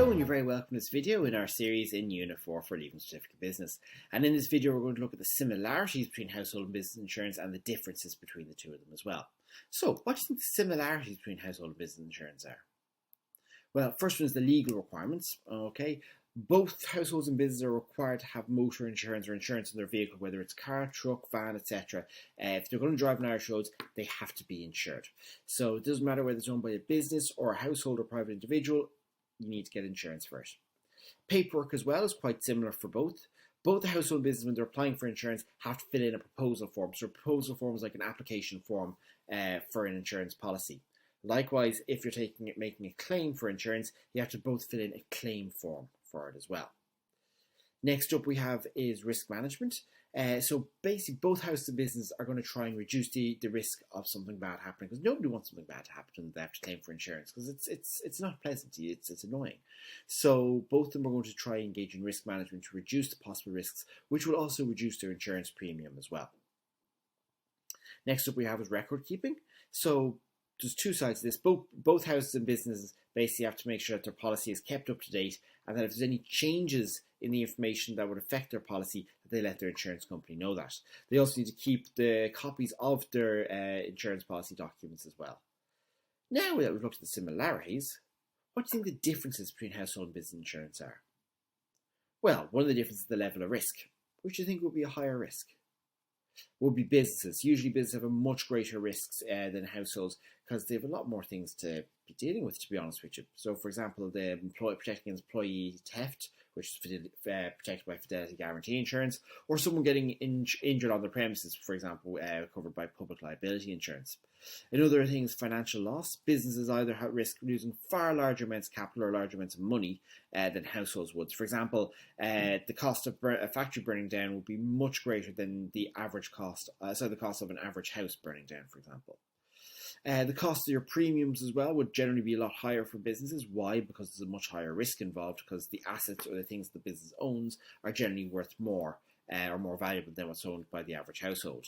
Hello and you're very welcome to this video in our series in Unit 4 for Leaving Certificate Business. And in this video we're going to look at the similarities between household and business insurance and the differences between the two of them as well. So what do you think the similarities between household and business insurance are? Well, first one is the legal requirements. Okay, both households and businesses are required to have motor insurance or insurance in their vehicle, whether it's car, truck, van, etc. If they're going to drive on Irish roads, they have to be insured. So it doesn't matter whether it's owned by a business or a household or private individual, you need to get insurance for it. Paperwork as well is quite similar for both. Both the household and business, when they're applying for insurance, have to fill in a proposal form. So a proposal form is like an application form for an insurance policy. Likewise, if you're making a claim for insurance, you have to both fill in a claim form for it as well. Next up we have is risk management. So basically both house and business are going to try and reduce the risk of something bad happening, because nobody wants something bad to happen and they have to claim for insurance, because it's not pleasant to you, it's annoying. So both of them are going to try and engage in risk management to reduce the possible risks, which will also reduce their insurance premium as well. Next up we have is record keeping. So there's two sides to this. Both houses and businesses basically have to make sure that their policy is kept up to date, and that if there's any changes in the information that would affect their policy, that they let their insurance company know that. They also need to keep the copies of their insurance policy documents as well. Now that we've looked at the similarities, what do you think the differences between household and business insurance are? Well, one of the differences is the level of risk. Which do you think would be a higher risk? Would be businesses. Usually businesses have a much greater risks than households, because they have a lot more things to be dealing with, to be honest with you. So for example, the protecting against employee theft, which is protected by Fidelity Guarantee Insurance, or someone getting injured on their premises, for example, covered by public liability insurance. Another thing is financial loss. Businesses either have risk losing far larger amounts of capital or larger amounts of money than households would. For example, the cost of a factory burning down would be much greater than the average cost, the cost of an average house burning down, for example. The cost of your premiums as well would generally be a lot higher for businesses. Why? Because there's a much higher risk involved, because the assets or the things the business owns are generally worth more or more valuable than what's owned by the average household.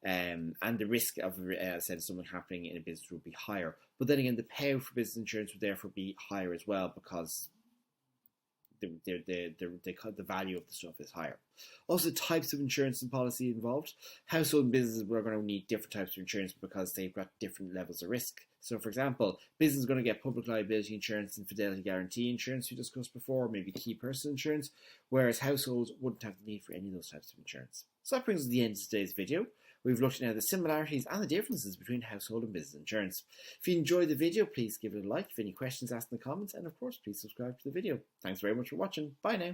And the risk of, something happening in a business would be higher. But then again, the payout for business insurance would therefore be higher as well, because the value of the stuff is higher. Also, types of insurance and policy involved. Household and businesses are going to need different types of insurance because they've got different levels of risk. So, for example, business is going to get public liability insurance and Fidelity Guarantee Insurance we discussed before, maybe key person insurance, whereas households wouldn't have the need for any of those types of insurance. So that brings us to the end of today's video. We've looked at now the similarities and the differences between household and business insurance. If you enjoyed the video, please give it a like. If you have any questions, ask in the comments. And of course, please subscribe to the video. Thanks very much for watching. Bye now.